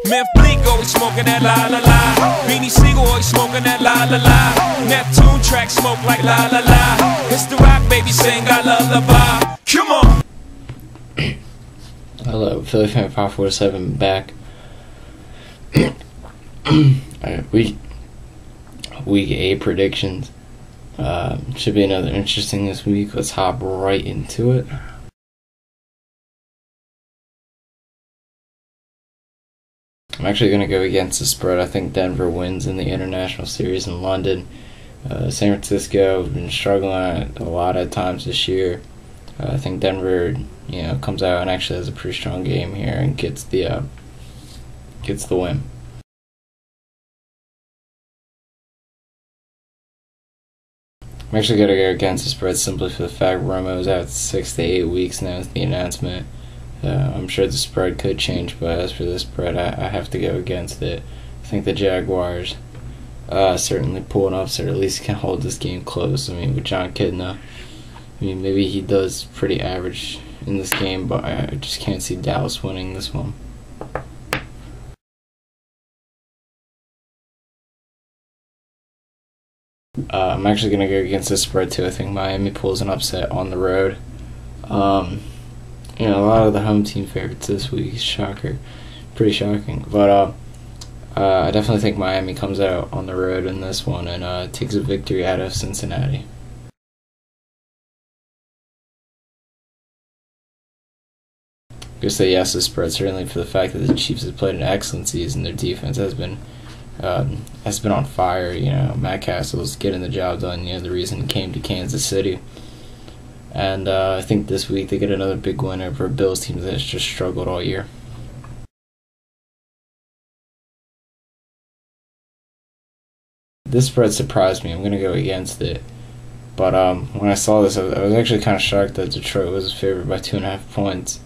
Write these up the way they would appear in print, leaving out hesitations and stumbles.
Memph Bleak always smoking that la la la. Beanie Siegel always smoking that la la la. Neptune track smoke like la la la. It's the rock baby sing I lullaby. Come on. Hello, Philly Fan 547 back. Alright, week 8 predictions. Should be another interesting this week. Let's hop right into it. I'm actually going to go against the spread. I think Denver wins in the International Series in London. San Francisco has been struggling a lot at times this year. I think Denver, comes out and actually has a pretty strong game here and gets the win. I'm actually going to go against the spread simply for the fact Romo's out 6 to 8 weeks now with the announcement. I'm sure the spread could change, but as for this spread, I have to go against it. I think the Jaguars certainly pull an upset, or at least can hold this game close. I mean, with John Kitna, maybe he does pretty average in this game, but I just can't see Dallas winning this one. I'm actually going to go against this spread too. I think Miami pulls an upset on the road. A lot of the home team favorites this week. Shocker. Pretty shocking. But I definitely think Miami comes out on the road in this one and takes a victory out of Cincinnati. I'm going to say yes to spread, certainly for the fact that the Chiefs have played an excellent season. Their defense has been on fire. Matt Castle's getting the job done. The reason he came to Kansas City. And I think this week they get another big win over a Bills team that has just struggled all year. This spread surprised me. I'm going to go against it. But when I saw this, I was actually kind of shocked that Detroit was favored by 2.5 points.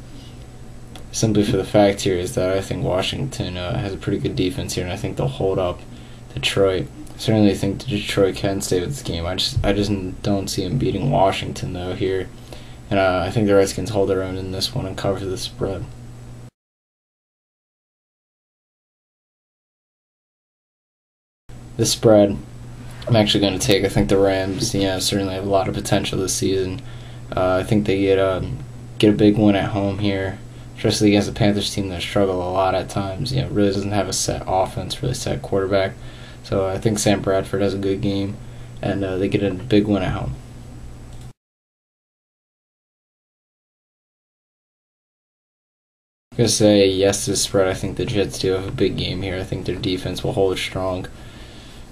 Simply for the fact here is that I think Washington has a pretty good defense here, and I think they'll hold up Detroit. I certainly think Detroit can stay with this game. I just don't see them beating Washington though here, and I think the Redskins hold their own in this one and cover the spread. This spread, I'm actually going to take. I think the Rams, certainly have a lot of potential this season. I think they get a big win at home here, especially against the Panthers team that struggle a lot at times. Really doesn't have a set offense, really set quarterback. So I think Sam Bradford has a good game, and they get a big win at home. I'm going to say yes to the spread. I think the Jets do have a big game here. I think their defense will hold strong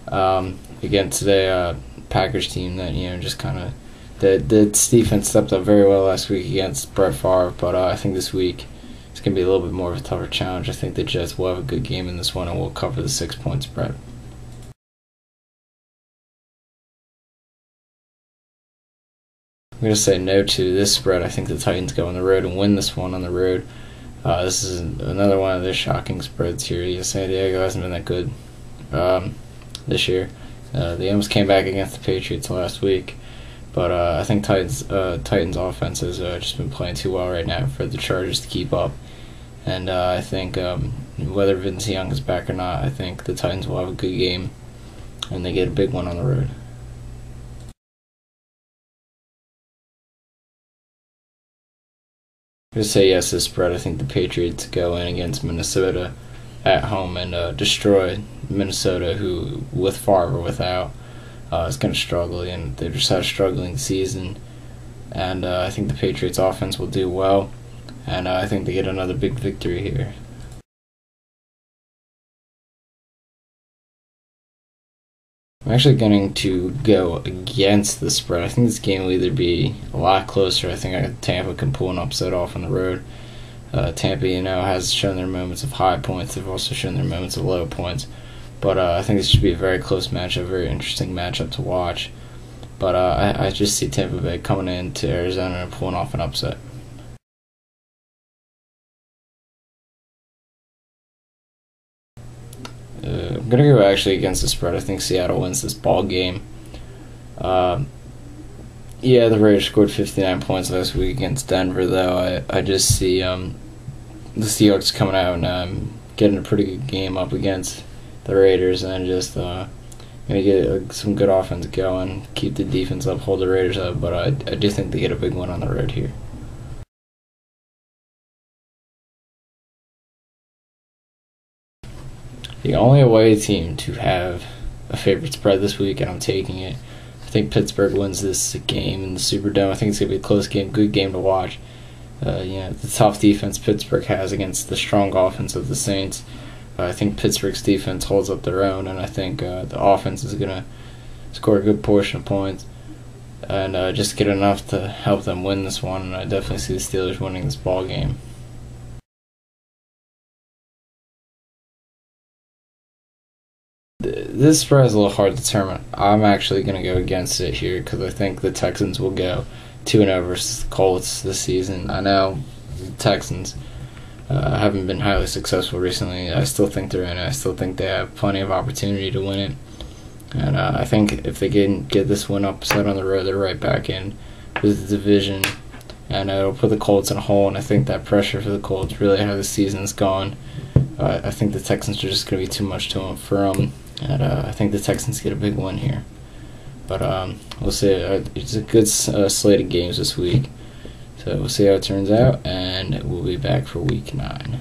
against the Packers team that, just kind of... The defense stepped up very well last week against Brett Favre, but I think this week it's going to be a little bit more of a tougher challenge. I think the Jets will have a good game in this one and will cover the 6-point spread. I'm going to say no to this spread. I think the Titans go on the road and win this one on the road. This is another one of the shocking spreads here. San Diego hasn't been that good this year. They almost came back against the Patriots last week. But I think Titans' offense has just been playing too well right now for the Chargers to keep up. And I think whether Vince Young is back or not, I think the Titans will have a good game, and they get a big one on the road. I'm going to say yes to the spread. I think the Patriots go in against Minnesota at home and destroy Minnesota, who, with Favre or without, is going to struggle, and they just had a struggling season. And I think the Patriots offense will do well, and I think they get another big victory here. I'm actually going to go against the spread. I think this game will either be a lot closer. I think Tampa can pull an upset off on the road. Tampa, has shown their moments of high points. They've also shown their moments of low points. But I think this should be a very close matchup, very interesting matchup to watch. But I just see Tampa Bay coming into Arizona and pulling off an upset. I'm going to go actually against the spread. I think Seattle wins this ball game. The Raiders scored 59 points last week against Denver, though. I just see the Seahawks coming out and getting a pretty good game up against the Raiders, and then just gonna get some good offense going, keep the defense up, hold the Raiders up. But I do think they get a big win on the road here. The only away team to have a favorite spread this week, and I'm taking it. I think Pittsburgh wins this game in the Superdome. I think it's going to be a close game, good game to watch. The tough defense Pittsburgh has against the strong offense of the Saints. I think Pittsburgh's defense holds up their own, and I think the offense is going to score a good portion of points and just get enough to help them win this one. And I definitely see the Steelers winning this ball game. This spread is a little hard to determine. I'm actually going to go against it here because I think the Texans will go 2-0 versus the Colts this season. I know the Texans haven't been highly successful recently. I still think they're in it. I still think they have plenty of opportunity to win it. And I think if they can get this win upset on the road, they're right back in with the division. And it'll put the Colts in a hole, and I think that pressure for the Colts, really how the season's gone, I think the Texans are just going to be too much for them. And I think the Texans get a big win here. But we'll see. It's a good slate of games this week. So we'll see how it turns out, and we'll be back for Week 9.